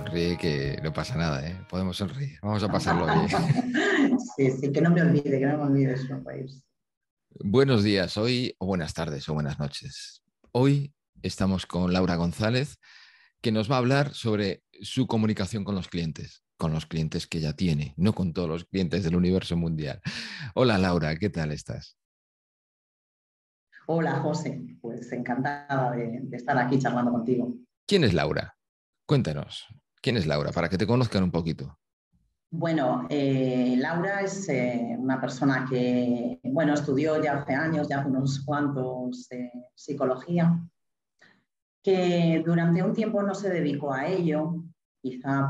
Sonríe que no pasa nada, ¿eh? Podemos sonreír. Vamos a pasarlo bien. Sí, sí, que no me olvide eso, pues. Buenos días hoy, o buenas tardes, o buenas noches. Hoy estamos con Laura González, que nos va a hablar sobre su comunicación con los clientes que ya tiene, no con todos los clientes del universo mundial. Hola Laura, ¿qué tal estás? Hola, José. Pues encantada de estar aquí charlando contigo. ¿Quién es Laura? Cuéntanos, ¿quién es Laura? Para que te conozcan un poquito. Bueno, Laura es una persona que, bueno, estudió ya hace años, ya hace unos cuantos, psicología, que durante un tiempo no se dedicó a ello, quizá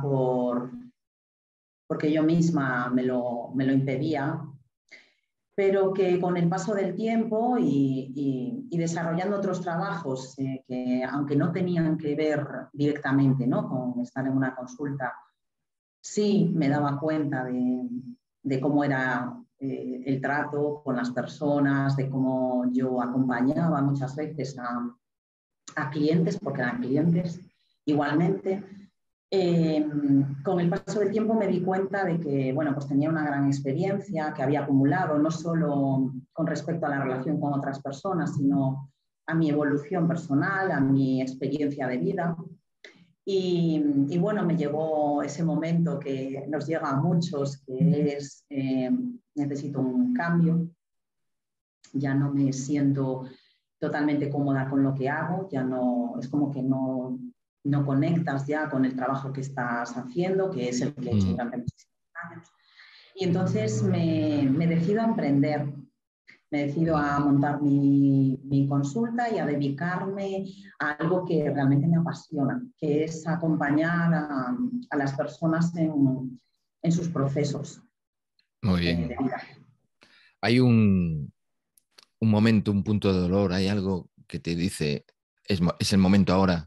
porque yo misma me lo impedía, pero que con el paso del tiempo y desarrollando otros trabajos que, aunque no tenían que ver directamente, ¿no?, con estar en una consulta, sí me daba cuenta de cómo era el trato con las personas, de cómo yo acompañaba muchas veces a clientes, porque eran clientes igualmente. Con el paso del tiempo me di cuenta de que, bueno, pues tenía una gran experiencia que había acumulado, no solo con respecto a la relación con otras personas, sino a mi evolución personal, a mi experiencia de vida. Y bueno, me llegó ese momento que nos llega a muchos, que es necesito un cambio, ya no me siento totalmente cómoda con lo que hago, ya no, es como que no conectas ya con el trabajo que estás haciendo, que es el que he hecho durante muchísimos años. Y entonces me decido a emprender, me decido a montar mi consulta y a dedicarme a algo que realmente me apasiona, que es acompañar a las personas en sus procesos Muy de bien. vida. Hay un momento, un punto de dolor, hay algo que te dice, es el momento ahora.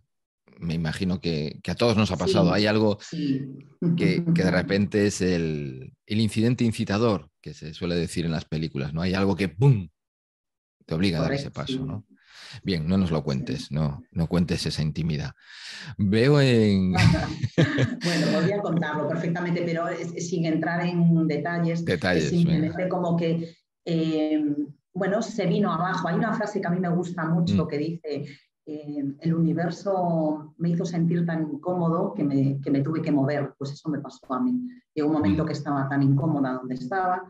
Me imagino que a todos nos ha pasado. Hay Sí, algo sí. que de repente es el incidente incitador, que se suele decir en las películas, ¿no? Hay algo que ¡pum!, te obliga a dar ese Correcto, paso, sí. ¿no? Bien, no nos lo Sí. cuentes, no cuentes esa intimidad. Veo en Bueno, podría contarlo perfectamente, pero sin entrar en detalles, es detalles, venga. simplemente como que, eh, bueno, se vino abajo. Hay una frase que a mí me gusta mucho Mm, que dice, el universo me hizo sentir tan incómodo que me tuve que mover. Pues eso me pasó a mí. Llegó un momento mm. que estaba tan incómoda donde estaba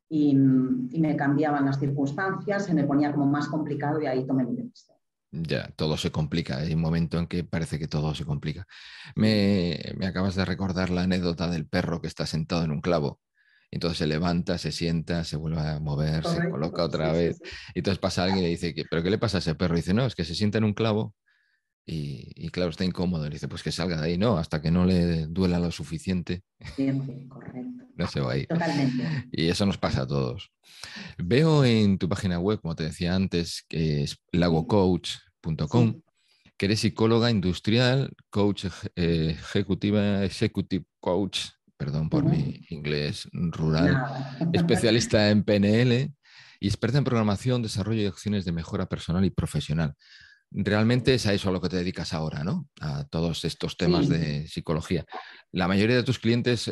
y me cambiaban las circunstancias, se me ponía como más complicado y ahí tomé mi decisión. Ya, todo se complica. Hay un momento en que parece que todo se complica. Sí, Me acabas de recordar la anécdota del perro que está sentado en un clavo. Entonces se levanta, se sienta, se vuelve a mover, se coloca correcto, otra sí, sí, vez. sí. Y entonces pasa alguien y le dice, ¿pero qué le pasa a ese perro? Y dice, no, es que se sienta en un clavo y claro, está incómodo. Y le dice, pues que salga de ahí. No, hasta que no le duela lo suficiente, Siempre, correcto. no se va a ir. Totalmente. Y eso nos pasa a todos. Veo en tu página web, como te decía antes, que es Sí, lagocoach.com, sí. que eres psicóloga industrial, coach ejecutiva, executive coach, perdón por Ujú. mi inglés rural, Nada. especialista en PNL y experta en programación, desarrollo y acciones de mejora personal y profesional. Realmente es a eso a lo que te dedicas ahora, ¿no? A todos estos temas Sí, de psicología. La mayoría de tus clientes,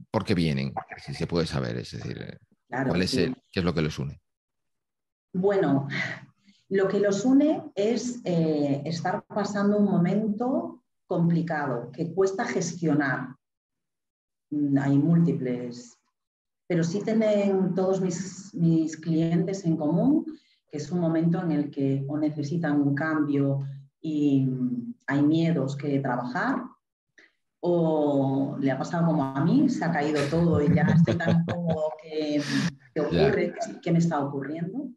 ¿por qué vienen? Si se puede saber, es decir, claro, sí. qué es lo que les une? Bueno, lo que los une es estar pasando un momento complicado, que cuesta gestionar. Hay múltiples, pero sí tienen todos mis clientes en común, que es un momento en el que o necesitan un cambio y hay miedos que trabajar, o le ha pasado como a mí, se ha caído todo y ya estoy tan cómodo que, ¿qué Ya, ocurre? ¿Qué me está ocurriendo?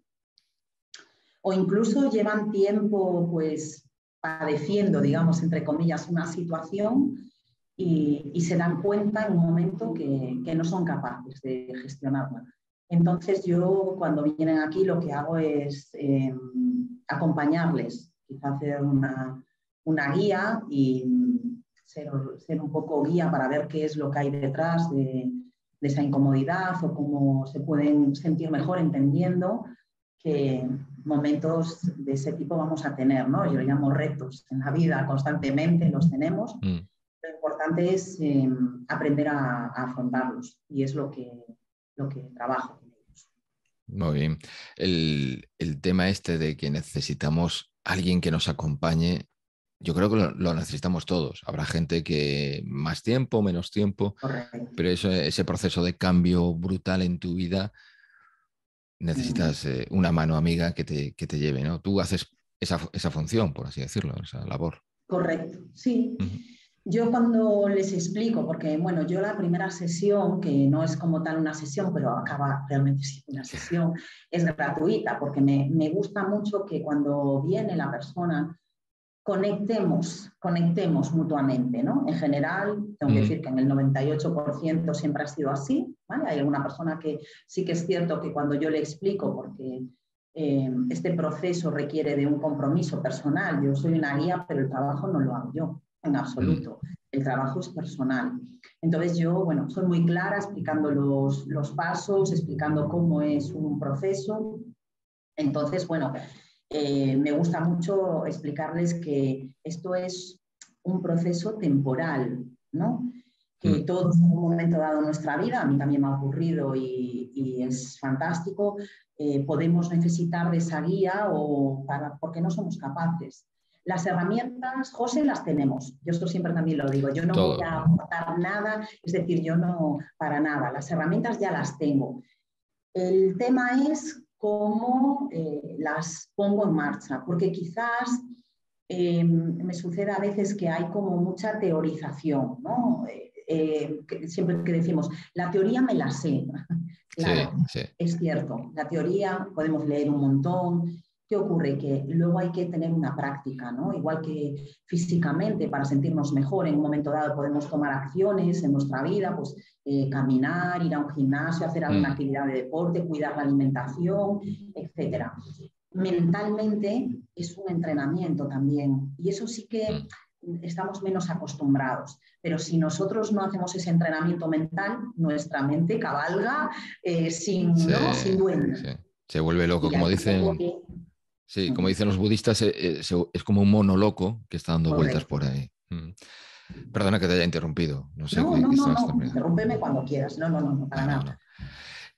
O incluso llevan tiempo pues padeciendo, digamos, entre comillas, una situación y se dan cuenta en un momento que no son capaces de gestionarla. Entonces yo cuando vienen aquí lo que hago es acompañarles, quizá hacer una guía y ser un poco guía para ver qué es lo que hay detrás de esa incomodidad o cómo se pueden sentir mejor entendiendo que momentos de ese tipo vamos a tener, ¿no? Yo lo llamo retos en la vida, constantemente los tenemos, mm, Lo importante es aprender a afrontarlos y es lo que trabajo con ellos. Muy bien. El tema este de que necesitamos alguien que nos acompañe, yo creo que lo necesitamos todos. Habrá gente que más tiempo, menos tiempo, Correcto. pero ese proceso de cambio brutal en tu vida necesitas una mano amiga que te lleve, ¿no? Tú haces esa función, por así decirlo, esa labor. Correcto, sí. Ujú. Yo cuando les explico, porque bueno, yo la primera sesión, que no es como tal una sesión, pero acaba realmente siendo una sesión, es gratuita, porque me gusta mucho que cuando viene la persona conectemos mutuamente, ¿no? En general, tengo que decir que en el 98% siempre ha sido así, ¿vale? Hay alguna persona que sí que es cierto que cuando yo le explico, porque este proceso requiere de un compromiso personal, yo soy una guía, pero el trabajo no lo hago yo, en absoluto. El trabajo es personal. Entonces yo, bueno, soy muy clara explicando los pasos, explicando cómo es un proceso. Entonces, bueno, me gusta mucho explicarles que esto es un proceso temporal, ¿no? Que todos en un momento dado en nuestra vida, a mí también me ha ocurrido y es fantástico, podemos necesitar de esa guía porque no somos capaces. Las herramientas, José, las tenemos. Yo esto siempre también lo digo. Yo no voy Todos, a ¿no? aportar nada, es decir, yo no, para nada. Las herramientas ya las tengo. El tema es cómo las pongo en marcha, porque quizás me sucede a veces que hay como mucha teorización, ¿no? Siempre que decimos, la teoría me la sé. Sí, Claro, sí. es cierto, la teoría podemos leer un montón. ¿Qué ocurre? Que luego hay que tener una práctica, ¿no? Igual que físicamente, para sentirnos mejor, en un momento dado podemos tomar acciones en nuestra vida, pues caminar, ir a un gimnasio, hacer alguna actividad de deporte, cuidar la alimentación, etcétera. Mentalmente es un entrenamiento también y eso sí que estamos menos acostumbrados. Pero si nosotros no hacemos ese entrenamiento mental, nuestra mente cabalga ¿no? Sin dueño. Sí. Se vuelve loco, Y como hay tiempo dicen, que... sí, como dicen los budistas, es como un mono loco que está dando vueltas Correcto. por ahí. Perdona que te haya interrumpido, no sé No, qué no, no, estabas no. terminando. Interrúmpeme cuando quieras. No, no, no, no, para No, no, nada. no.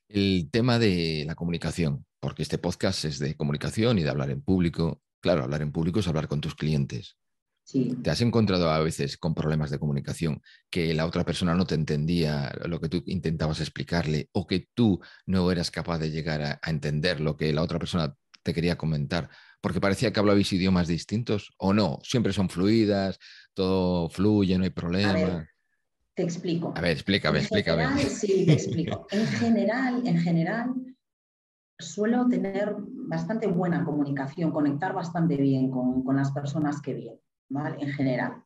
El tema de la comunicación, porque este podcast es de comunicación y de hablar en público. Claro, hablar en público es hablar con tus clientes. Sí. ¿Te has encontrado a veces con problemas de comunicación que la otra persona no te entendía lo que tú intentabas explicarle o que tú no eras capaz de llegar a entender lo que la otra persona te quería comentar porque parecía que hablabais idiomas distintos o no? Siempre son fluidas, todo fluye, no hay A problema. ver, te A explico. ver, explícame, En explícame. general, sí, te explico. En general, suelo tener bastante buena comunicación, conectar bastante bien con las personas que vienen, ¿vale? En general.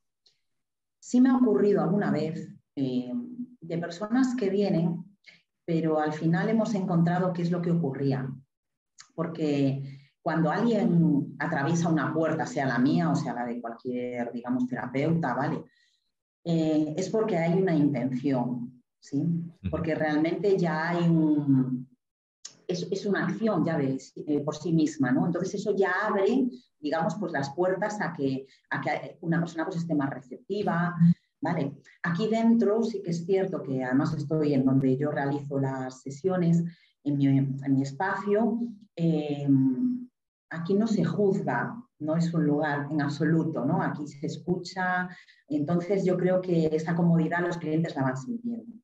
Sí me ha ocurrido alguna vez de personas que vienen, pero al final hemos encontrado qué es lo que ocurría. Porque cuando alguien atraviesa una puerta, sea la mía o sea la de cualquier, digamos, terapeuta, ¿vale? Es porque hay una intención, ¿sí? Porque realmente ya hay es una acción ya por sí misma, ¿no? Entonces eso ya abre, digamos, pues las puertas a que una persona pues esté más receptiva, ¿vale? Aquí dentro sí que es cierto que además estoy en donde yo realizo las sesiones, en mi espacio, aquí no se juzga, no es un lugar en absoluto, ¿no? Aquí se escucha, entonces yo creo que esa comodidad los clientes la van sintiendo.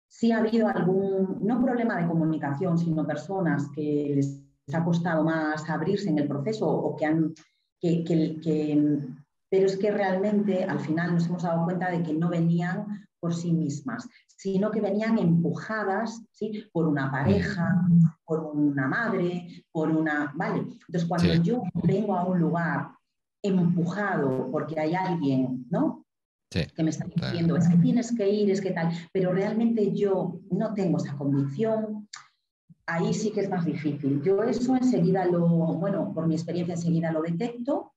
Sí ha habido algún, no problema de comunicación, sino personas que les ha costado más abrirse en el proceso o que han, pero es que realmente al final nos hemos dado cuenta de que no venían por sí mismas, sino que venían empujadas, ¿sí? Por una pareja, por una madre, por una... ¿Vale? Entonces, cuando Sí, yo vengo a un lugar empujado porque hay alguien, ¿no? sí. Que me está diciendo, es que tienes que ir, es que tal, pero realmente yo no tengo esa convicción, ahí sí que es más difícil. Yo eso enseguida bueno, por mi experiencia enseguida lo detecto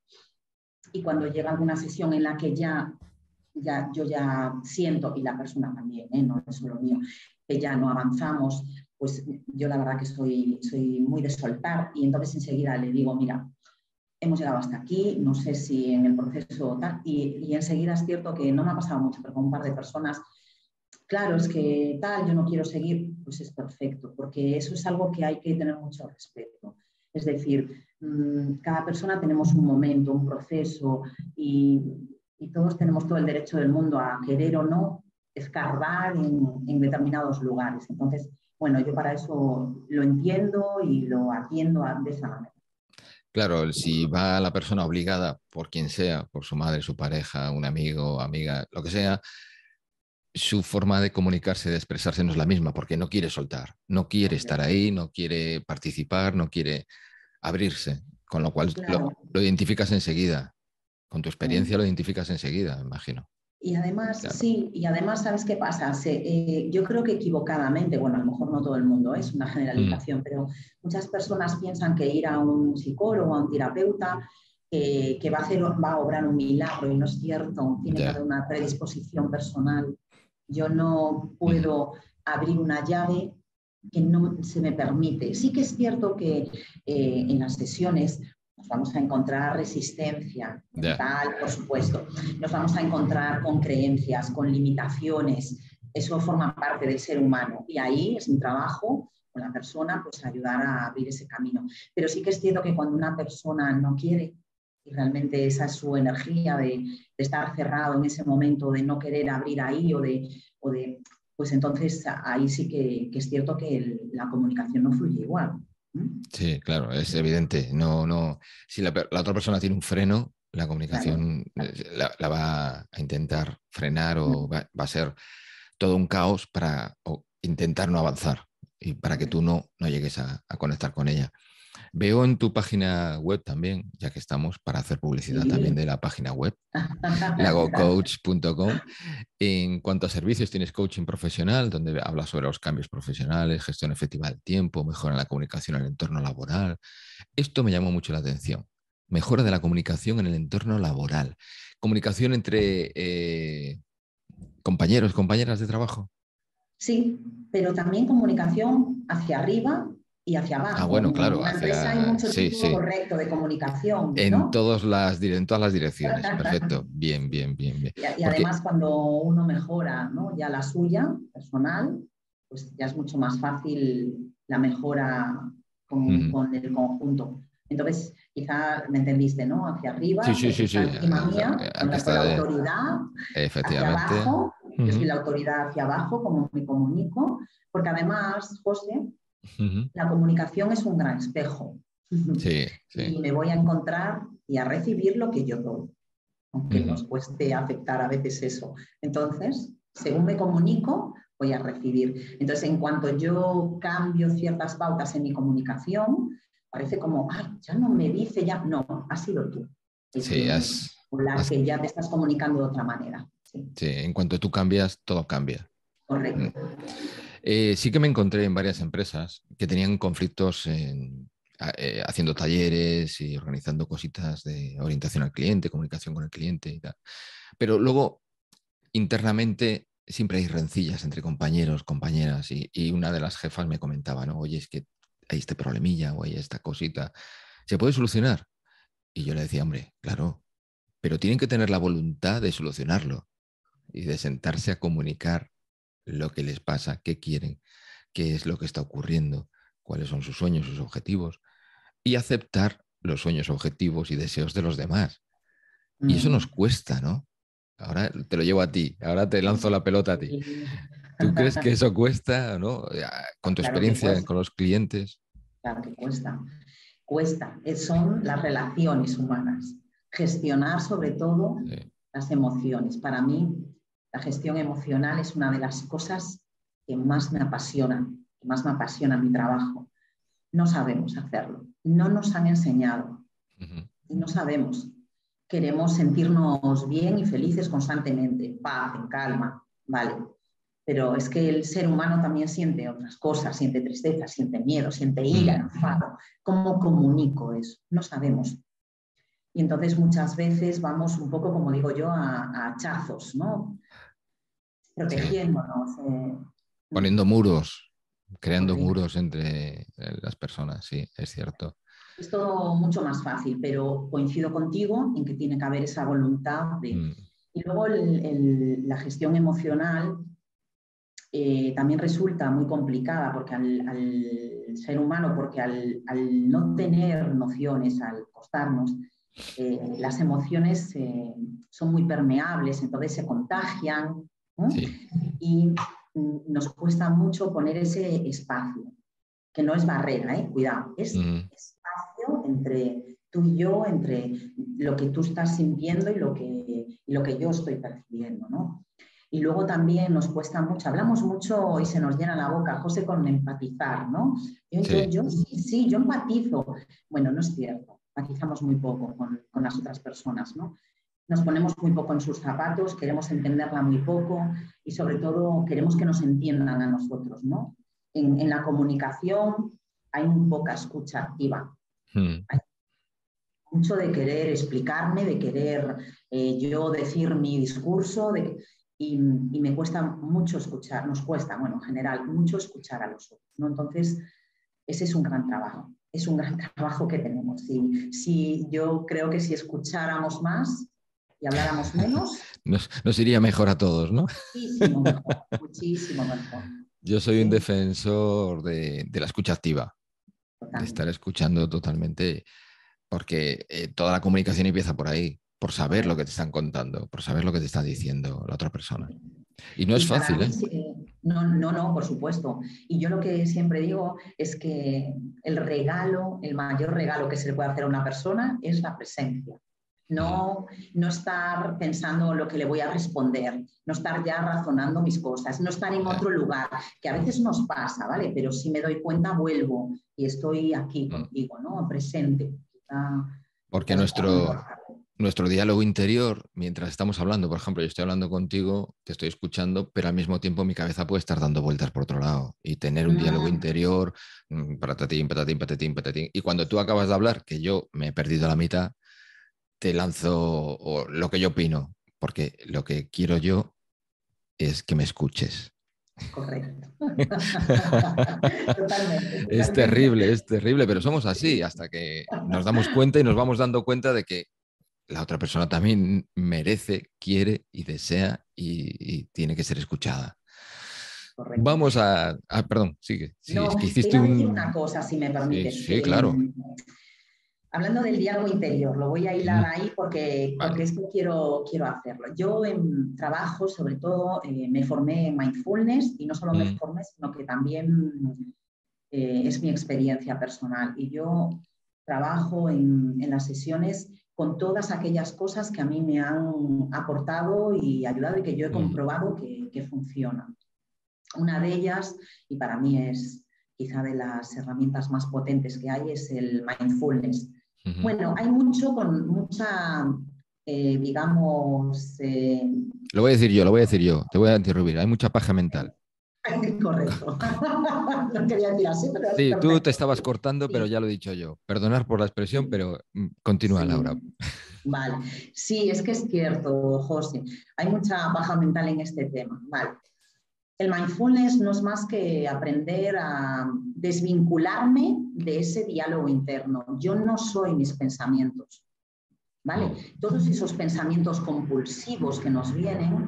y cuando llega alguna sesión en la que yo ya siento, y la persona también, no es solo mío, que ya no avanzamos, pues yo la verdad que soy muy de soltar y entonces enseguida le digo, mira, hemos llegado hasta aquí, no sé si en el proceso tal, y enseguida es cierto que no me ha pasado mucho, pero con un par de personas, claro, es que tal, yo no quiero seguir, pues es perfecto, porque eso es algo que hay que tener mucho respeto. Es decir, cada persona tenemos un momento, un proceso, y todos tenemos todo el derecho del mundo a querer o no escarbar en determinados lugares. Entonces, bueno, yo para eso lo entiendo y lo atiendo de esa manera. Claro, si va la persona obligada por quien sea, por su madre, su pareja, un amigo, amiga, lo que sea, su forma de comunicarse, de expresarse no es la misma, porque no quiere soltar, no quiere estar ahí, no quiere participar, no quiere abrirse, con lo cual Claro. lo identificas enseguida, con tu Mm. experiencia lo identificas enseguida, me imagino. Y además, Claro. sí, y además, ¿sabes qué pasa? Yo creo que equivocadamente, bueno, a lo mejor no todo el mundo, es una Mm, generalización, pero muchas personas piensan que ir a un psicólogo, a un terapeuta, que va a obrar un milagro, y no es cierto, tiene que haber ya. una predisposición personal. Yo no Ujú, puedo abrir una llave que no se me permite. Sí que es cierto que en las sesiones nos vamos a encontrar resistencia ya. mental, por supuesto. Nos vamos a encontrar con creencias, con limitaciones. Eso forma parte del ser humano. Y ahí es mi trabajo con la persona, pues ayudar a abrir ese camino. Pero sí que es cierto que cuando una persona no quiere, y realmente esa es su energía de estar cerrado en ese momento, de no querer abrir ahí o de pues entonces ahí sí que es cierto que la comunicación no fluye igual. ¿Mm? Sí, claro, es evidente. No, no. Si la otra persona tiene un freno, la Claro. comunicación la va a intentar frenar o Mm. va a ser todo un caos para intentar no avanzar y para que tú Correcto. no llegues a conectar con ella. Veo en tu página web también, ya que estamos, para hacer publicidad también Sí. de la página web, Gracias. lagocoach.com. En cuanto a servicios, tienes coaching profesional, donde hablas sobre los cambios profesionales, gestión efectiva del tiempo, mejora en la comunicación en el entorno laboral. Esto me llamó mucho la atención. Mejora de la comunicación en el entorno laboral. Comunicación entre compañeros, compañeras de trabajo. Sí, pero también comunicación hacia arriba y hacia Ah, abajo. bueno, En claro, una empresa hay hacia... mucho Sí, tipo sí. correcto de comunicación, ¿no? En todas las direcciones. Perfecto. Bien, bien, bien, bien. Y Porque además cuando uno mejora, ¿no? Ya la suya personal, pues ya es mucho más fácil la mejora ujú, con el conjunto. Entonces, quizá me entendiste, ¿no? Hacia sí, arriba, sí, el que sí, está sí. encima mía, con Está la de... autoridad, hacia Efectivamente. abajo, yo soy Ujú, la autoridad hacia abajo, como me comunico, porque además, José, ujú. la comunicación es un gran espejo. Sí, sí. Y me voy a encontrar y a recibir lo que yo doy, aunque Ujú, nos cueste aceptar a veces eso. Entonces, según me comunico, voy a recibir. Entonces, en cuanto yo cambio ciertas pautas en mi comunicación, parece como, ay, ya no me dice, ya, no, has sido tú el sí, que, o la has- que ya te estás comunicando de otra manera. Sí, sí, en cuanto tú cambias, todo cambia. Mm. correcto. Sí que me encontré en varias empresas que tenían conflictos haciendo talleres y organizando cositas de orientación al cliente, comunicación con el cliente y tal. Pero luego, internamente, siempre hay rencillas entre compañeros, compañeras, y una de las jefas me comentaba, ¿no? Oye, es que hay este problemilla o hay esta cosita. ¿Se puede solucionar? Y yo le decía, hombre, claro, pero tienen que tener la voluntad de solucionarlo y de sentarse a comunicar lo que les pasa, qué quieren, qué es lo que está ocurriendo, cuáles son sus sueños, sus objetivos, y aceptar los sueños, objetivos y deseos de los demás. Y eso nos Mm. cuesta, ¿no? Ahora te lo llevo a ti, ahora te lanzo la pelota a ti. Sí. ¿Tú crees que eso cuesta, no? Con tu Claro que experiencia cuesta, con los clientes. claro que cuesta. Cuesta. Son las relaciones humanas. Gestionar sobre todo Sí. las emociones. Para mí, la gestión emocional es una de las cosas que más me apasionan, que más me apasiona mi trabajo. No sabemos hacerlo, no nos han enseñado Ujú. y no sabemos. Queremos sentirnos bien y felices constantemente, paz, en calma, ¿vale? Pero es que el ser humano también siente otras cosas, siente tristeza, siente miedo, siente ira, Ujú. enfado. ¿Cómo comunico eso? No sabemos. Y entonces muchas veces vamos un poco, como digo yo, a hachazos, ¿no? Sí. Protegiéndonos. Poniendo muros, creando Correcto. muros entre las personas, sí, es cierto. Es todo mucho más fácil, pero coincido contigo en que tiene que haber esa voluntad de... Y luego la gestión emocional también resulta muy complicada porque al ser humano, porque al no tener nociones, al costarnos, las emociones son muy permeables, entonces se contagian, ¿no? Sí. Y nos cuesta mucho poner ese espacio, que no es barrera, cuidado, es espacio entre tú y yo, entre lo que tú estás sintiendo y lo que yo estoy percibiendo, ¿no? Y luego también nos cuesta mucho, hablamos mucho y se nos llena la boca, José, con empatizar, ¿no? Yo sí, yo empatizo. Bueno, no es cierto, empatizamos muy poco con las otras personas, ¿no? Nos ponemos muy poco en sus zapatos, queremos entenderla muy poco y sobre todo queremos que nos entiendan a nosotros, ¿no? En la comunicación hay muy poca escucha activa. Hay mucho de querer explicarme, de querer yo decir mi discurso y me cuesta mucho escuchar, nos cuesta, bueno, en general, mucho escuchar a los otros, ¿no? Entonces, ese es un gran trabajo, es un gran trabajo que tenemos. Si yo creo que si escucháramos más y habláramos menos, nos iría mejor a todos, ¿no? muchísimo mejor, muchísimo mejor. Yo soy un ¿Sí? defensor de la escucha activa, de estar Totalmente. escuchando totalmente, porque toda la comunicación empieza por ahí, por saber lo que Correcto. te están contando, por saber lo que te está diciendo la otra persona. Y no es Y para fácil, mí, ¿eh? no, por supuesto. Y yo lo que siempre digo es que el regalo, el mayor regalo que se le puede hacer a una persona es la presencia. No estar pensando lo que le voy a responder, no estar ya razonando mis cosas, no estar en otro lugar, que a veces nos pasa, ¿vale? Pero si me doy cuenta, vuelvo y estoy aquí contigo, ¿no? Presente. Porque Quizás es tan importante. nuestro diálogo interior, mientras estamos hablando, por ejemplo, yo estoy hablando contigo, te estoy escuchando, pero al mismo tiempo mi cabeza puede estar dando vueltas por otro lado y tener un diálogo interior, patatín, patatín, patatín, patatín. Y cuando tú acabas de hablar, que yo me he perdido la mitad, te lanzo lo que yo opino, porque lo que quiero yo es que me escuches. Correcto. Totalmente, Es terrible, pero somos así hasta que nos damos cuenta y nos vamos dando cuenta de que la otra persona también merece, quiere y desea y tiene que ser escuchada. correcto. Vamos perdón, sigue. Sí, es No, que te hiciste iba a decir una un... cosa, si me Sí, permites, sí, que claro. hablando del diálogo interior, lo voy a hilar ahí porque Vale. es que quiero hacerlo. Yo en trabajo, sobre todo, me formé en mindfulness y no solo me formé, sino que también es mi experiencia personal. Y yo trabajo en las sesiones con todas aquellas cosas que a mí me han aportado y ayudado y que yo he comprobado que funcionan. Una de ellas, y para mí es quizá de las herramientas más potentes que hay, es el mindfulness. Bueno, hay mucha, digamos... Lo voy a decir yo, te voy a interrumpir. Hay mucha paja mental. correcto. No quería decir así, pero es Sí, tú te perfecto. estabas cortando, pero Sí, ya lo he dicho yo. Perdonar por la expresión, sí, pero continúa, Laura. sí. Vale. Sí, es que es cierto, José. Hay mucha paja mental en este tema. Vale. El mindfulness no es más que aprender a desvincularme de ese diálogo interno. Yo no soy mis pensamientos, ¿vale? Todos esos pensamientos compulsivos que nos vienen,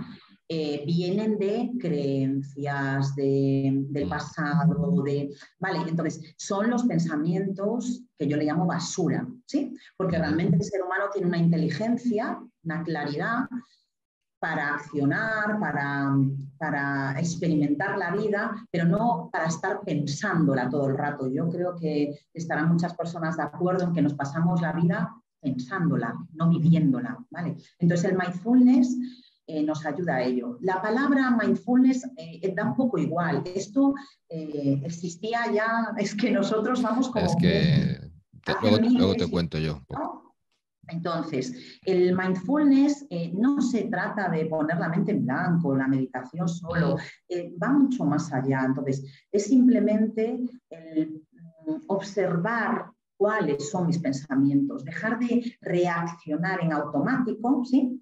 vienen de creencias, del pasado, ¿vale? Entonces, son los pensamientos que yo le llamo basura, ¿sí? Porque realmente el ser humano tiene una inteligencia, una claridad para accionar, para experimentar la vida, pero no para estar pensándola todo el rato. Yo creo que estarán muchas personas de acuerdo en que nos pasamos la vida pensándola, no viviéndola, ¿vale? Entonces el mindfulness nos ayuda a ello. La palabra mindfulness da un poco igual. Esto existía ya, es que nosotros vamos Es como que hace luego te miles, cuento yo un poco. ¿no? Entonces, el mindfulness no se trata de poner la mente en blanco, la meditación solo, va mucho más allá. Entonces, es simplemente el observar cuáles son mis pensamientos, dejar de reaccionar en automático, ¿sí?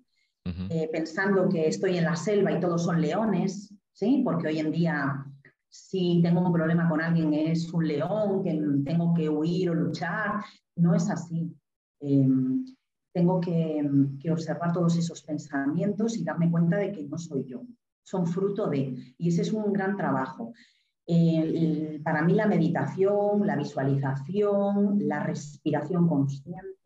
Pensando que estoy en la selva y todos son leones, ¿sí? Porque hoy en día si tengo un problema con alguien es un león, que tengo que huir o luchar. No es así. Tengo que observar todos esos pensamientos y darme cuenta de que no soy yo. Son fruto de, y ese es un gran trabajo. Para mí la meditación, la visualización, la respiración consciente,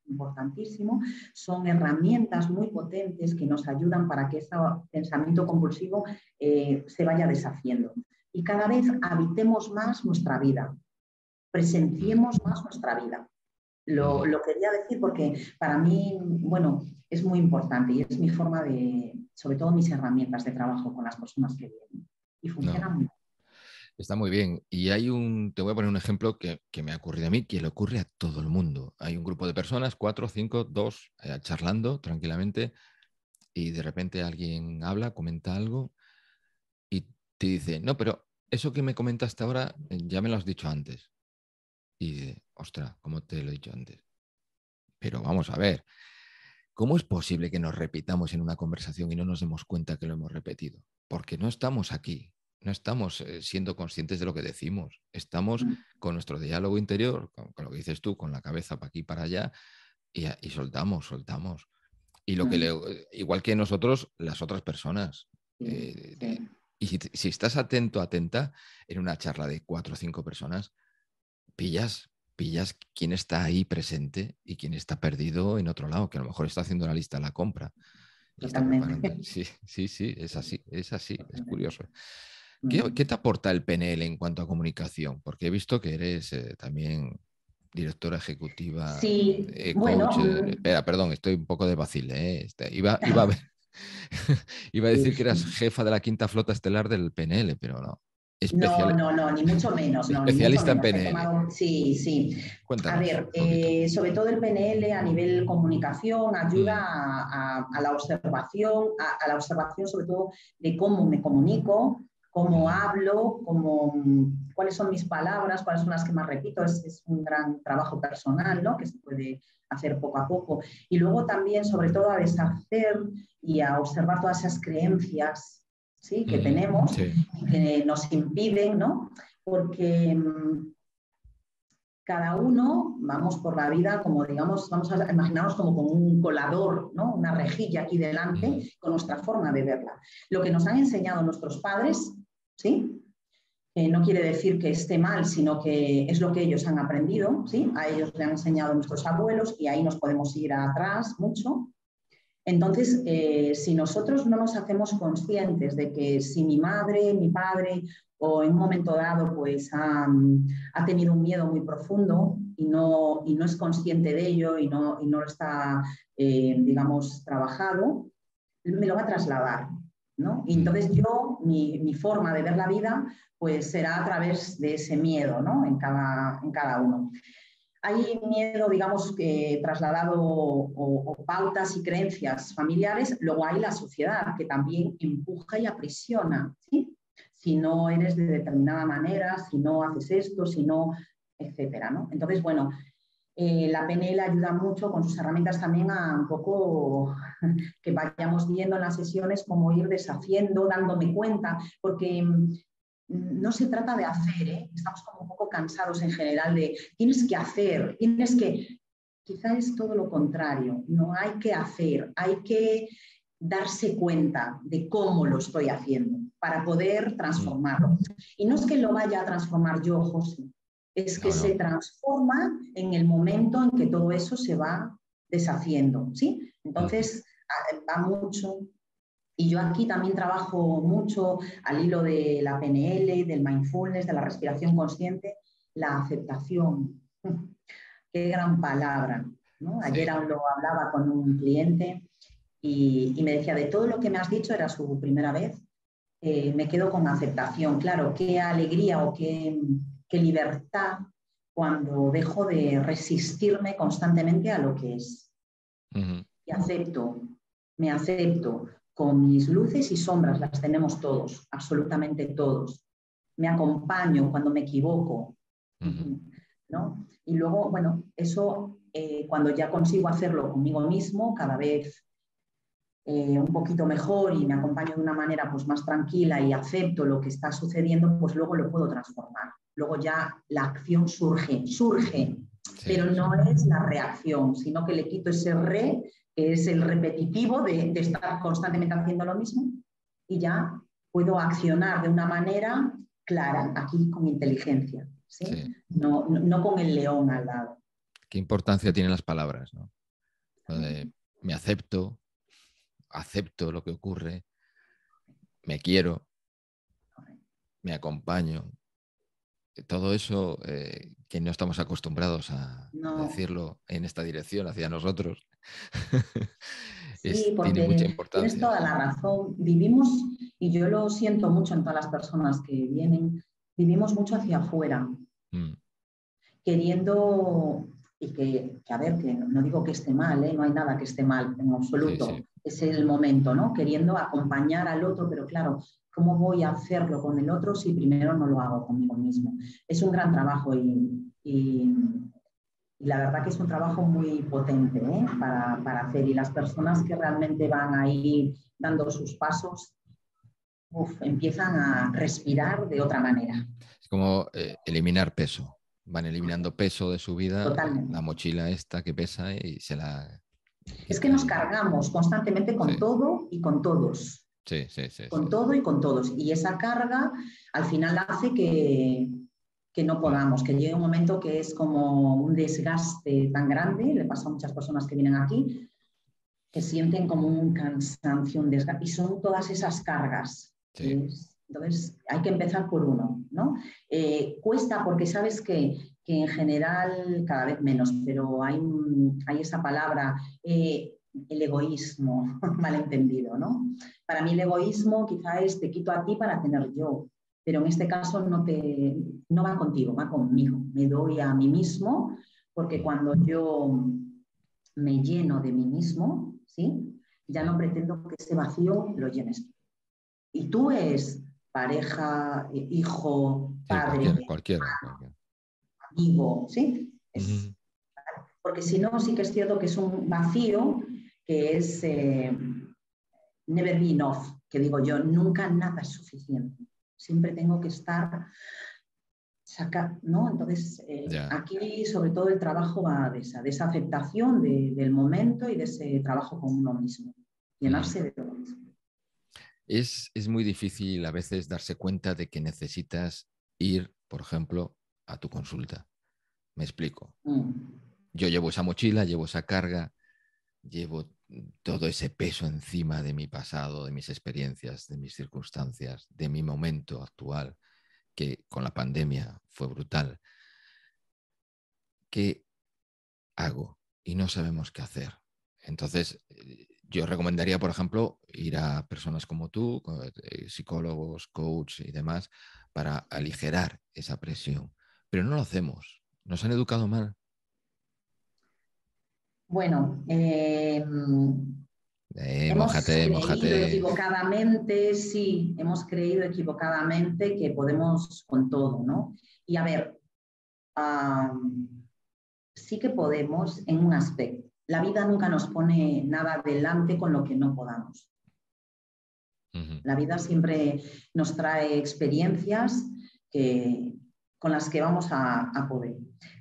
importantísimo, son herramientas muy potentes que nos ayudan para que ese pensamiento compulsivo se vaya deshaciendo. Y cada vez habitemos más nuestra vida, presenciemos más nuestra vida. Lo quería decir porque para mí, bueno, es muy importante y es mi forma de, sobre todo mis herramientas de trabajo con las personas que vienen. Y funciona muy bien. Está muy bien. Y te voy a poner un ejemplo que me ha ocurrido a mí, que le ocurre a todo el mundo. Hay un grupo de personas, 4, 5, 2, charlando tranquilamente, y de repente alguien habla, comenta algo y te dice, no, pero eso que me comentaste ahora ya me lo has dicho antes. Y dice, ostras, ¿cómo te lo he dicho antes? Pero vamos a ver, ¿cómo es posible que nos repitamos en una conversación y no nos demos cuenta que lo hemos repetido? Porque no estamos aquí, no estamos siendo conscientes de lo que decimos, estamos con nuestro diálogo interior, con lo que dices tú, con la cabeza para aquí y para allá, y soltamos. Y lo que igual que nosotros, las otras personas. Y si estás atento, atenta, en una charla de 4 o 5 personas, pillas quién está ahí presente y quién está perdido en otro lado, que a lo mejor está haciendo la lista de la compra y está preparando. Sí, es así, es curioso. ¿Qué te aporta el PNL en cuanto a comunicación? Porque he visto que eres también directora ejecutiva, Sí, coach. bueno, Espera, perdón, estoy un poco de vacile. Iba a ver, iba a decir que eras jefa de la quinta flota estelar del PNL, pero no. No, ni mucho menos, no, ni mucho Especialista en menos. PNL. Sí. A Cuéntanos ver, un poquito. sobre todo el PNL a nivel comunicación ayuda a la observación, a la observación sobre todo de cómo me comunico, cómo hablo, cuáles son mis palabras, cuáles son las que más repito. Es un gran trabajo personal, ¿no? Que se puede hacer poco a poco. Y luego también, sobre todo, a deshacer y a observar todas esas creencias, ¿sí?, que tenemos, que nos impiden, ¿no? Porque cada uno vamos por la vida como, digamos, vamos a imaginarnos como con un colador, ¿no? Una rejilla aquí delante con nuestra forma de verla. Lo que nos han enseñado nuestros padres, ¿sí?, no quiere decir que esté mal, sino que es lo que ellos han aprendido, ¿sí? A ellos le han enseñado nuestros abuelos y ahí nos podemos ir atrás mucho. Entonces, si nosotros no nos hacemos conscientes de que si mi madre, mi padre o en un momento dado pues ha tenido un miedo muy profundo y no es consciente de ello y no lo está, digamos, trabajado, me lo va a trasladar, ¿no? Y entonces mi forma de ver la vida pues será a través de ese miedo, ¿no? En cada uno. Hay miedo, digamos, que trasladado o pautas y creencias familiares, luego hay la sociedad que también empuja y aprisiona, ¿sí? Si no eres de determinada manera, si no haces esto, si no, etcétera, ¿no? Entonces, bueno, la PNL ayuda mucho con sus herramientas también a un poco que vayamos viendo en las sesiones cómo ir deshaciendo, dándome cuenta, porque no se trata de hacer, ¿eh? Estamos como un poco cansados en general de tienes que hacer, tienes que... Quizá es todo lo contrario, no hay que hacer, hay que darse cuenta de cómo lo estoy haciendo para poder transformarlo. Y no es que lo vaya a transformar yo, José, es que se transforma en el momento en que todo eso se va deshaciendo, ¿sí? Entonces, va mucho. Y yo aquí también trabajo mucho al hilo de la PNL, del mindfulness, de la respiración consciente, la aceptación. Qué gran palabra, ¿no? Ayer lo hablaba con un cliente y me decía, de todo lo que me has dicho, era su primera vez, me quedo con aceptación. Claro, qué alegría o qué libertad cuando dejo de resistirme constantemente a lo que es. Y acepto, me acepto. Con mis luces y sombras, las tenemos todos, absolutamente todos. Me acompaño cuando me equivoco, ¿no? Y luego, bueno, eso cuando ya consigo hacerlo conmigo mismo, cada vez un poquito mejor y me acompaño de una manera pues, más tranquila y acepto lo que está sucediendo, pues luego lo puedo transformar. Luego ya la acción surge, pero no es la reacción, sino que le quito ese que es el repetitivo de estar constantemente haciendo lo mismo, y ya puedo accionar de una manera clara, aquí con inteligencia, ¿sí? Sí. No con el león al lado. ¿Qué importancia tienen las palabras, ¿no? Me acepto lo que ocurre, me quiero, me acompaño. Todo eso que no estamos acostumbrados a decirlo en esta dirección hacia nosotros, Sí, tiene mucha porque tienes importancia. toda la razón. Vivimos, y yo lo siento mucho en todas las personas que vienen, vivimos mucho hacia afuera, queriendo, y a ver, que no digo que esté mal, no hay nada que esté mal en absoluto, Sí. Es el momento, ¿no? Queriendo acompañar al otro, pero claro, ¿cómo voy a hacerlo con el otro si primero no lo hago conmigo mismo? Es un gran trabajo y la verdad que es un trabajo muy potente para hacer, y las personas que realmente van ahí dando sus pasos, empiezan a respirar de otra manera. Es como eliminar peso. Van eliminando peso de su vida, Totalmente. la mochila esta que pesa y se la Es que quitan. nos cargamos constantemente con todo y con todos. Sí. Con todo y con todos. Y esa carga al final hace que no podamos, que llegue un momento que es como un desgaste tan grande, le pasa a muchas personas que vienen aquí, que sienten como un cansancio, un desgaste, y son todas esas cargas. Sí. Entonces hay que empezar por uno, ¿no? Cuesta porque sabes que en general cada vez menos, pero hay esa palabra, el egoísmo, malentendido, ¿no? Para mí el egoísmo quizá es te quito a ti para tener yo, pero en este caso no va contigo, va conmigo. Me doy a mí mismo, porque cuando yo me lleno de mí mismo, ¿sí? Ya no pretendo que ese vacío lo llenes tú. Y tú es pareja, hijo, Sí, padre, cualquiera. amigo, ¿sí? Porque si no, sí que es cierto que es un vacío que es never be enough, que digo yo, nunca nada es suficiente. Siempre tengo que estar ¿no? Entonces, aquí sobre todo el trabajo va de esa aceptación del momento y de ese trabajo con uno mismo, llenarse de uno mismo. Es muy difícil a veces darse cuenta de que necesitas ir, por ejemplo, a tu consulta. Me explico. Yo llevo esa mochila, llevo esa carga, llevo todo ese peso encima de mi pasado, de mis experiencias, de mis circunstancias, de mi momento actual, que con la pandemia fue brutal. ¿Qué hago? Y no sabemos qué hacer. Entonces, yo recomendaría, por ejemplo, ir a personas como tú, psicólogos, coach y demás, para aligerar esa presión. Pero no lo hacemos. Nos han educado mal. Bueno, hemos creído equivocadamente, sí, hemos creído equivocadamente que podemos con todo, ¿no? Y a ver, sí que podemos en un aspecto. La vida nunca nos pone nada delante con lo que no podamos. La vida siempre nos trae experiencias con las que vamos a poder.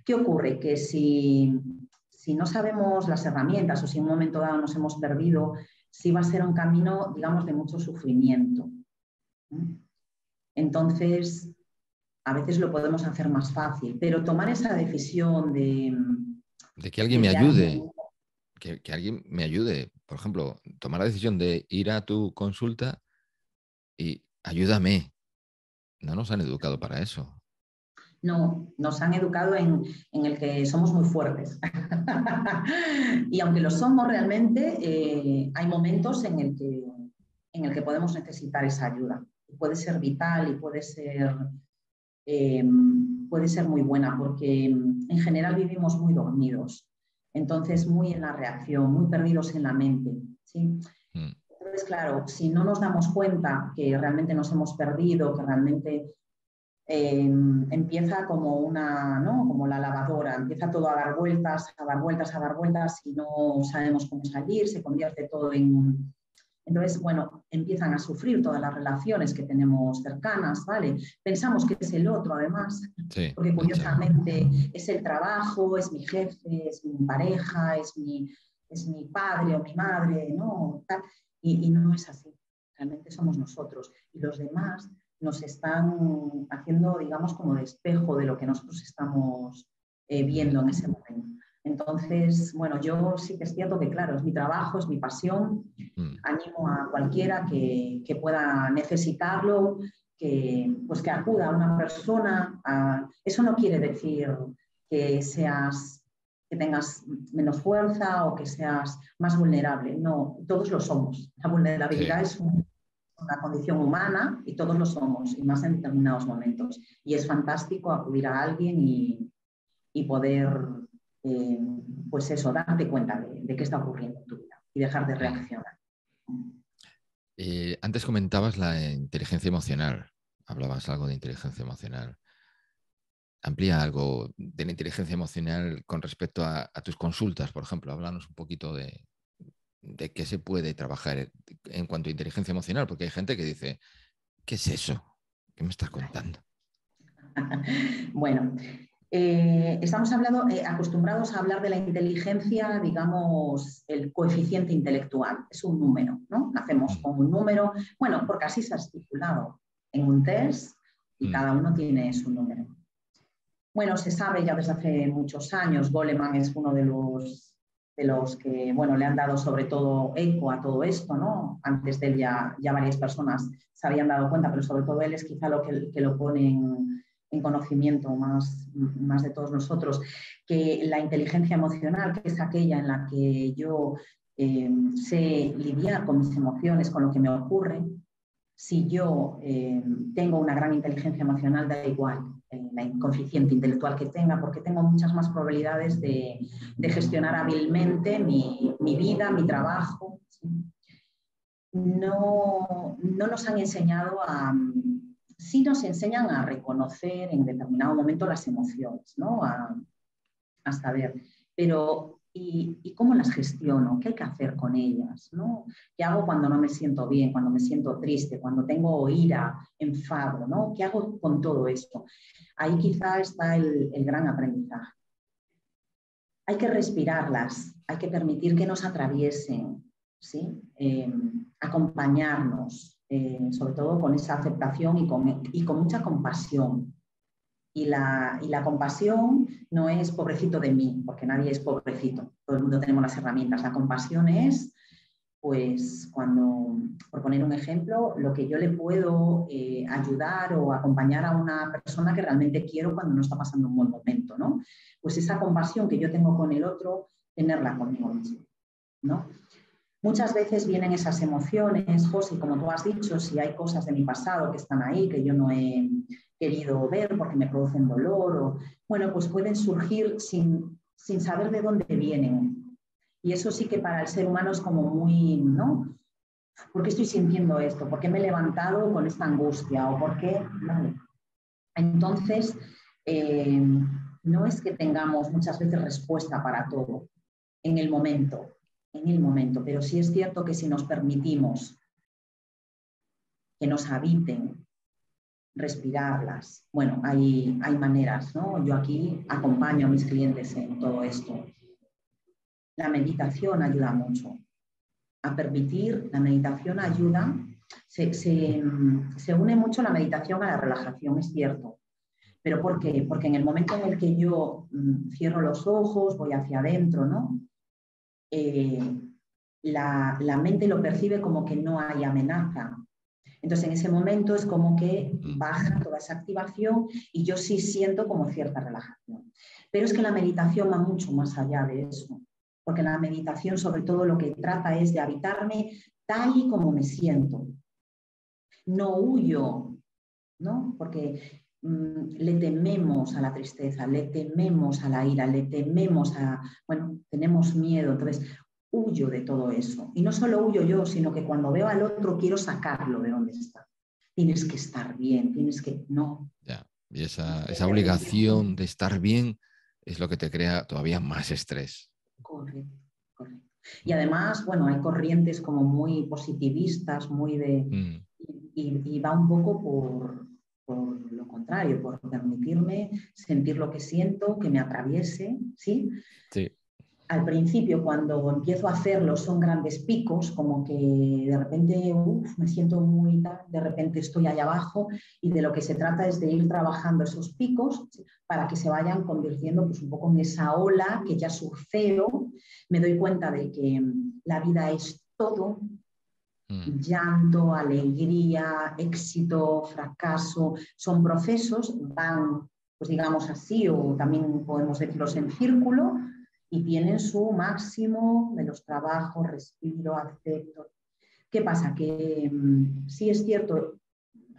¿Qué ocurre? Que si no sabemos las herramientas o si en un momento dado nos hemos perdido, sí va a ser un camino, digamos, de mucho sufrimiento. Entonces, a veces lo podemos hacer más fácil, pero tomar esa decisión de que alguien me ayude, que alguien me ayude. Por ejemplo, tomar la decisión de ir a tu consulta y ayúdame. No nos han educado para eso. No, nos han educado en el que somos muy fuertes. Y aunque lo somos realmente, hay momentos en el que podemos necesitar esa ayuda. Puede ser vital y puede ser muy buena, porque en general vivimos muy dormidos, entonces muy en la reacción, muy perdidos en la mente, ¿sí? Entonces, claro, si no nos damos cuenta que realmente nos hemos perdido, que realmente empieza como ¿no? Como la lavadora, empieza todo a dar vueltas, a dar vueltas, a dar vueltas, y no sabemos cómo salir, se convierte todo en Entonces, bueno, empiezan a sufrir todas las relaciones que tenemos cercanas, ¿vale? Pensamos que es el otro, además, Sí, porque curiosamente es el trabajo, es mi jefe, es mi pareja, es mi padre o mi madre, ¿no? Y no es así. Realmente somos nosotros. Y los demás nos están haciendo, digamos, como de espejo de lo que nosotros estamos viendo en ese momento. Entonces, bueno, yo sí que es cierto que, claro, es mi trabajo, es mi pasión. Animo a cualquiera que pueda necesitarlo, pues que acuda a una persona. Eso no quiere decir que tengas menos fuerza o que seas más vulnerable. No, todos lo somos. La vulnerabilidad es una condición humana y todos lo somos, y más en determinados momentos. Y es fantástico acudir a alguien y poder, pues eso, darte cuenta de qué está ocurriendo en tu vida y dejar de reaccionar. Antes comentabas la inteligencia emocional, hablabas algo de inteligencia emocional. Amplía algo de la inteligencia emocional con respecto a tus consultas, por ejemplo. Háblanos un poquito de qué se puede trabajar en cuanto a inteligencia emocional, porque hay gente que dice, ¿qué es eso? ¿Qué me estás contando? Bueno, estamos acostumbrados a hablar de la inteligencia, digamos, el coeficiente intelectual. Es un número, ¿no? Nacemos con un número, bueno, porque así se ha estipulado en un test y cada uno tiene su número. Bueno, se sabe ya desde hace muchos años, Goleman es uno de los que, bueno, le han dado sobre todo eco a todo esto, ¿no? Antes de él ya varias personas se habían dado cuenta, pero sobre todo él es quizá lo que lo pone en conocimiento más de todos nosotros, que la inteligencia emocional, que es aquella en la que yo sé lidiar con mis emociones, con lo que me ocurre. Si yo tengo una gran inteligencia emocional, da igual el coeficiente intelectual que tenga, porque tengo muchas más probabilidades de gestionar hábilmente mi vida, mi trabajo. ¿Sí? No nos han enseñado sí nos enseñan a reconocer en determinado momento las emociones, ¿no? A saber, pero ¿y cómo las gestiono? ¿Qué hay que hacer con ellas? ¿No? ¿Qué hago cuando no me siento bien, cuando me siento triste, cuando tengo ira, enfado? ¿No? ¿Qué hago con todo esto? Ahí quizá está el gran aprendizaje. Hay que respirarlas, hay que permitir que nos atraviesen, ¿sí? Acompañarnos, sobre todo con esa aceptación y con mucha compasión. Y la compasión no es pobrecito de mí, porque nadie es pobrecito, todo el mundo tenemos las herramientas. La compasión es, pues, cuando, por poner un ejemplo, lo que yo le puedo ayudar o acompañar a una persona que realmente quiero cuando no está pasando un buen momento, ¿no? Pues esa compasión que yo tengo con el otro, tenerla conmigo mismo, ¿no? Muchas veces vienen esas emociones, José, como tú has dicho, si hay cosas de mi pasado que están ahí, que yo no he querido ver porque me producen dolor, o, bueno, pues pueden surgir sin saber de dónde vienen. Y eso sí que para el ser humano es como muy, ¿no? ¿Por qué estoy sintiendo esto? ¿Por qué me he levantado con esta angustia? ¿O por qué? Vale. Entonces, no es que tengamos muchas veces respuesta para todo en el momento, pero sí es cierto que si nos permitimos que nos habiten, respirarlas, bueno, hay maneras, ¿no? Yo aquí acompaño a mis clientes en todo esto. La meditación ayuda mucho. A permitir, la meditación ayuda, se une mucho la meditación a la relajación, es cierto. ¿Pero por qué? Porque en el momento en el que yo cierro los ojos, voy hacia adentro, ¿no? La mente lo percibe como que no hay amenaza. Entonces, en ese momento es como que baja toda esa activación y yo sí siento como cierta relajación. Pero es que la meditación va mucho más allá de eso, porque la meditación sobre todo lo que trata es de habitarme tal y como me siento. No huyo, ¿no? Porque le tememos a la tristeza, le tememos a la ira, le tememos a, bueno, tenemos miedo. Entonces, huyo de todo eso. Y no solo huyo yo, sino que cuando veo al otro quiero sacarlo de donde está. Tienes que estar bien, tienes que... No. Ya. Y esa obligación de estar bien es lo que te crea todavía más estrés. Correcto, correcto. Y además, bueno, hay corrientes como muy positivistas, muy de... Mm. Y va un poco por lo contrario, por permitirme sentir lo que siento, que me atraviese, ¿sí? Sí. Al principio, cuando empiezo a hacerlo, son grandes picos, como que de repente me siento muy tal, de repente estoy allá abajo, y de lo que se trata es de ir trabajando esos picos para que se vayan convirtiendo pues, un poco en esa ola que ya surfeo. Me doy cuenta de que la vida es todo, llanto, alegría, éxito, fracaso, son procesos, van, pues digamos así, o también podemos decirlos en círculo, y tienen su máximo de los trabajos, respiro, acepto. ¿Qué pasa? Que sí es cierto,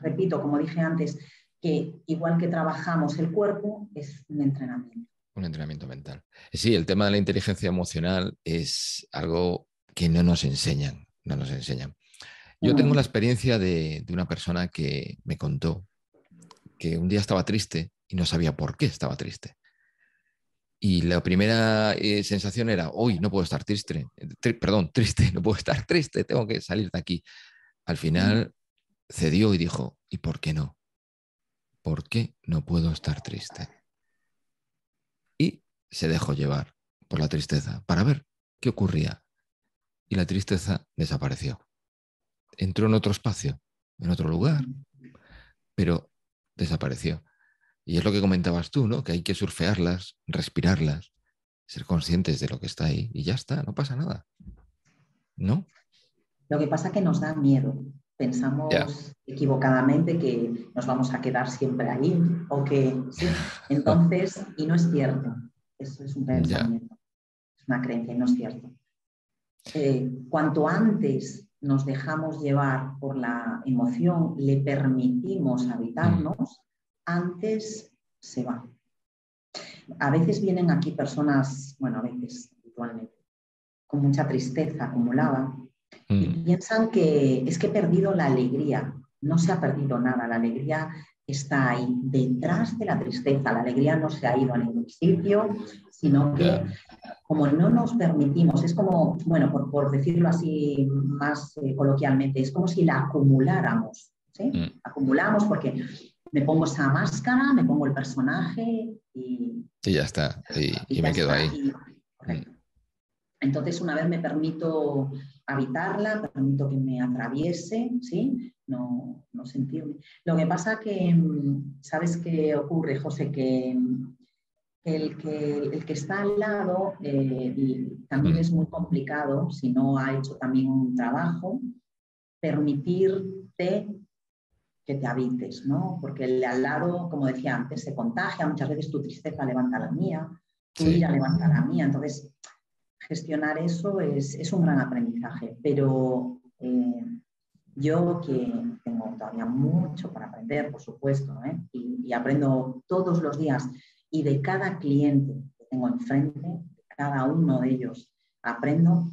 repito, como dije antes, que igual que trabajamos el cuerpo, es un entrenamiento. Un entrenamiento mental. Sí, el tema de la inteligencia emocional es algo que no nos enseñan, no nos enseñan. Yo tengo la experiencia de una persona que me contó que un día estaba triste y no sabía por qué estaba triste. Y la primera sensación era, hoy no puedo estar triste, perdón, triste, no puedo estar triste, tengo que salir de aquí. Al final cedió y dijo, ¿y por qué no? ¿Por qué no puedo estar triste? Y se dejó llevar por la tristeza para ver qué ocurría. Y la tristeza desapareció. Entró en otro espacio, en otro lugar, pero desapareció. Y es lo que comentabas tú, ¿no? Que hay que surfearlas, respirarlas, ser conscientes de lo que está ahí y ya está, no pasa nada. ¿No? Lo que pasa es que nos da miedo. Ya. Pensamos equivocadamente que nos vamos a quedar siempre ahí o que sí. Entonces, y no es cierto. Eso es un Ya. pensamiento, es una creencia y no es cierto. Cuanto antes nos dejamos llevar por la emoción, le permitimos habitarnos, antes se va. A veces vienen aquí personas, bueno, a veces habitualmente, con mucha tristeza acumulada y piensan que es que he perdido la alegría. No se ha perdido nada, la alegría está ahí, detrás de la tristeza. La alegría no se ha ido a ningún sitio, sino que Ya. como no nos permitimos, es como, bueno, por decirlo así más coloquialmente, es como si la acumuláramos, ¿sí? Acumulamos porque me pongo esa máscara, me pongo el personaje Y ya está. Y ya me quedo está. ahí. Correcto. Entonces, una vez me permito habitarla, permito que me atraviese, ¿sí? No sentirme. Lo que pasa que, ¿sabes qué ocurre, José? Que el que está al lado y también es muy complicado, si no ha hecho también un trabajo, permitirte que te habites, ¿no? Porque el de al lado, como decía antes, se contagia, muchas veces tu tristeza levanta la mía, tu Sí. ira levanta la mía, entonces gestionar eso es un gran aprendizaje, pero yo que tengo todavía mucho para aprender, por supuesto, y aprendo todos los días, y de cada cliente que tengo enfrente, de cada uno de ellos aprendo,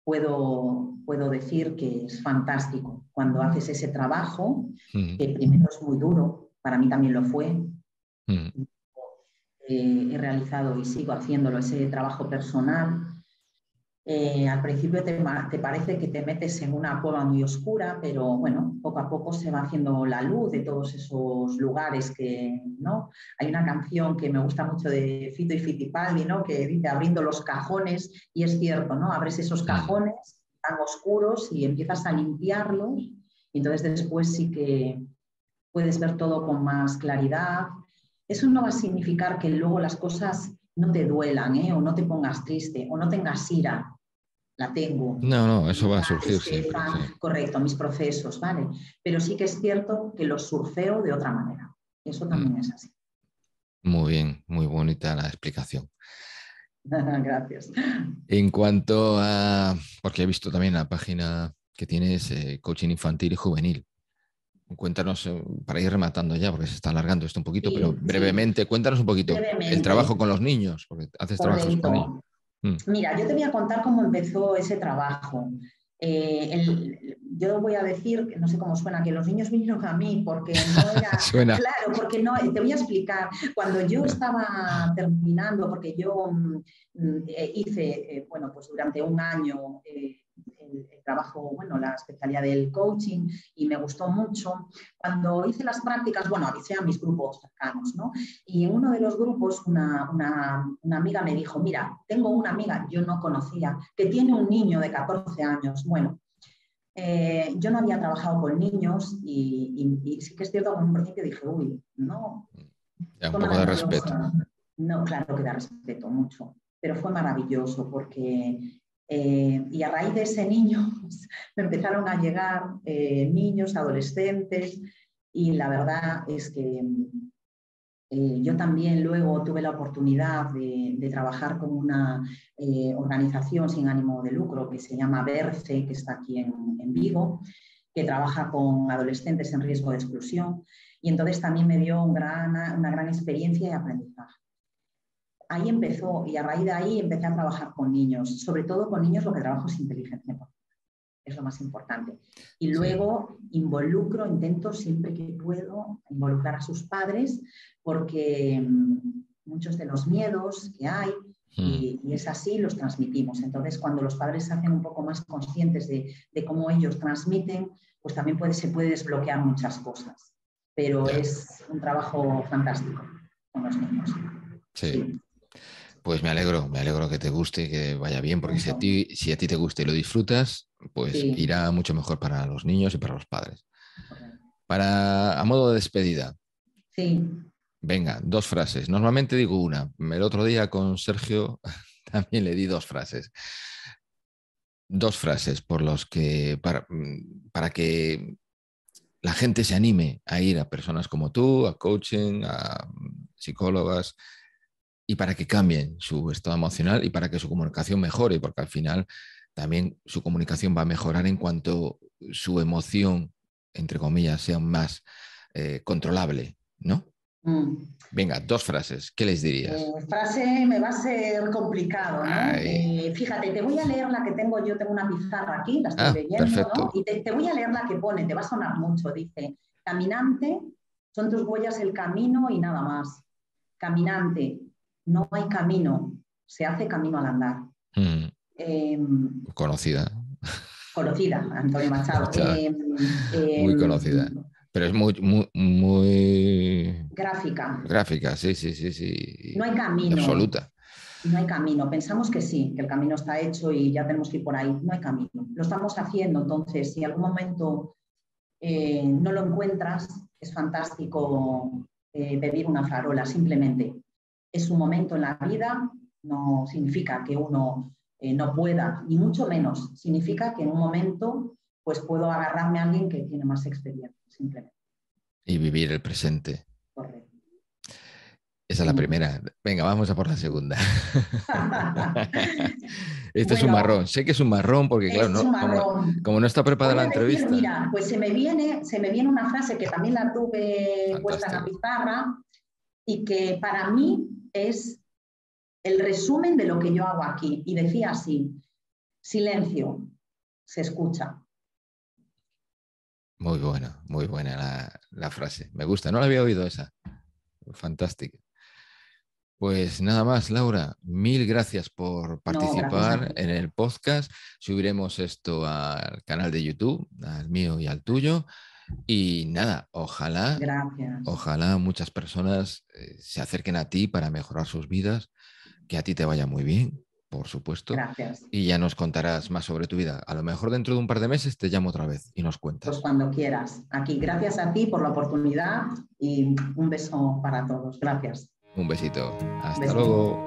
puedo decir que es fantástico cuando haces ese trabajo, que primero es muy duro, para mí también lo fue. He realizado y sigo haciéndolo, ese trabajo personal. Al principio te parece que te metes en una cueva muy oscura, pero bueno, poco a poco se va haciendo la luz de todos esos lugares que, ¿no? Hay una canción que me gusta mucho de Fito y Fitipaldi, ¿no? Que dice abriendo los cajones, y es cierto, ¿no? Abres esos cajones tan oscuros y empiezas a limpiarlos, y entonces después sí que puedes ver todo con más claridad. Eso no va a significar que luego las cosas no te duelan, o no te pongas triste, o no tengas ira. La tengo. No, eso va a Ira, surgir siempre. tristeza, Sí. correcto, mis procesos, ¿vale? Pero sí que es cierto que los surfeo de otra manera. Eso también es así. Muy bien, muy bonita la explicación. Gracias. En cuanto a, porque he visto también la página que tienes, coaching infantil y juvenil. Cuéntanos, para ir rematando ya, porque se está alargando esto un poquito, pero Sí, sí, brevemente, cuéntanos un poquito el brevemente, trabajo con los niños, porque haces trabajos con niños. correcto. Mira, yo te voy a contar cómo empezó ese trabajo. Yo voy a decir, que no sé cómo suena, que los niños vinieron a mí porque no era... Suena. Claro, porque no, te voy a explicar. Cuando yo estaba terminando, porque yo hice, bueno, pues durante un año el trabajo, bueno, la especialidad del coaching y me gustó mucho. Cuando hice las prácticas, bueno, avisé a mis grupos cercanos, ¿no? Y en uno de los grupos una amiga me dijo, mira, tengo una amiga, yo no conocía, que tiene un niño de 14 años. Bueno, yo no había trabajado con niños y sí que es cierto que en un principio dije, uy, no, Ya, un fue poco de maravilloso. respeto. No, claro que da respeto mucho, pero fue maravilloso porque, y a raíz de ese niño pues, me empezaron a llegar niños, adolescentes, y la verdad es que yo también luego tuve la oportunidad de trabajar con una organización sin ánimo de lucro que se llama BERCE, que está aquí en Vigo, que trabaja con adolescentes en riesgo de exclusión, y entonces también me dio una gran experiencia y aprendizaje. Ahí empezó, y a raíz de ahí empecé a trabajar con niños, sobre todo con niños lo que trabajo es inteligencia emocional, es lo más importante. Y luego intento siempre que puedo involucrar a sus padres, porque muchos de los miedos que hay, y es así, los transmitimos. Entonces, cuando los padres se hacen un poco más conscientes de cómo ellos transmiten, pues también se puede desbloquear muchas cosas. Pero es un trabajo fantástico con los niños. Sí. Pues me alegro que te guste y que vaya bien, porque si a ti te gusta y lo disfrutas, pues irá mucho mejor para los niños y para los padres. A modo de despedida. Sí. Venga, 2 frases. Normalmente digo una. El otro día con Sergio también le di 2 frases. 2 frases para que la gente se anime a ir a personas como tú, a coaching, a psicólogas, y para que cambien su estado emocional y para que su comunicación mejore, porque al final también su comunicación va a mejorar en cuanto su emoción, entre comillas, sea más controlable, ¿no? Venga, 2 frases. ¿Qué les dirías? Frase me va a ser complicado, ¿no? Fíjate, te voy a leer la que tengo. Yo tengo una pizarra aquí, la estoy leyendo, perfecto. ¿no? Y te voy a leer la que pone, te va a sonar mucho. Dice, caminante, son tus huellas el camino y nada más. Caminante, no hay camino, se hace camino al andar. Conocida. Conocida, Antonio Machado. Muy conocida. Pero es muy gráfica. Gráfica, sí. No hay camino. Absoluta. No hay camino. Pensamos que sí, que el camino está hecho y ya tenemos que ir por ahí. No hay camino. Lo estamos haciendo. Entonces, si en algún momento no lo encuentras, es fantástico pedir una farola. Simplemente es un momento en la vida. No significa que uno no pueda, ni mucho menos. Significa que en un momento pues puedo agarrarme a alguien que tiene más experiencia, simplemente. Y vivir el presente. Correcto. Esa es la primera. Venga, vamos a por la segunda. Este es un marrón. Sé que es un marrón porque, claro, como no está preparada la entrevista. Mira, pues se me viene una frase que también la tuve puesta en la pizarra y que para mí es el resumen de lo que yo hago aquí. Y decía así, silencio, se escucha. Muy buena la frase. Me gusta, no la había oído esa. Fantástica. Pues nada más, Laura, 1000 gracias por participar en el podcast. Subiremos esto al canal de YouTube, al mío y al tuyo. Y nada, ojalá muchas personas se acerquen a ti para mejorar sus vidas, que a ti te vaya muy bien, por supuesto. Gracias. Y ya nos contarás más sobre tu vida. A lo mejor dentro de un par de meses te llamo otra vez y nos cuentas. Pues cuando quieras. Aquí, gracias a ti por la oportunidad y un beso para todos. Gracias. Un besito. Hasta luego.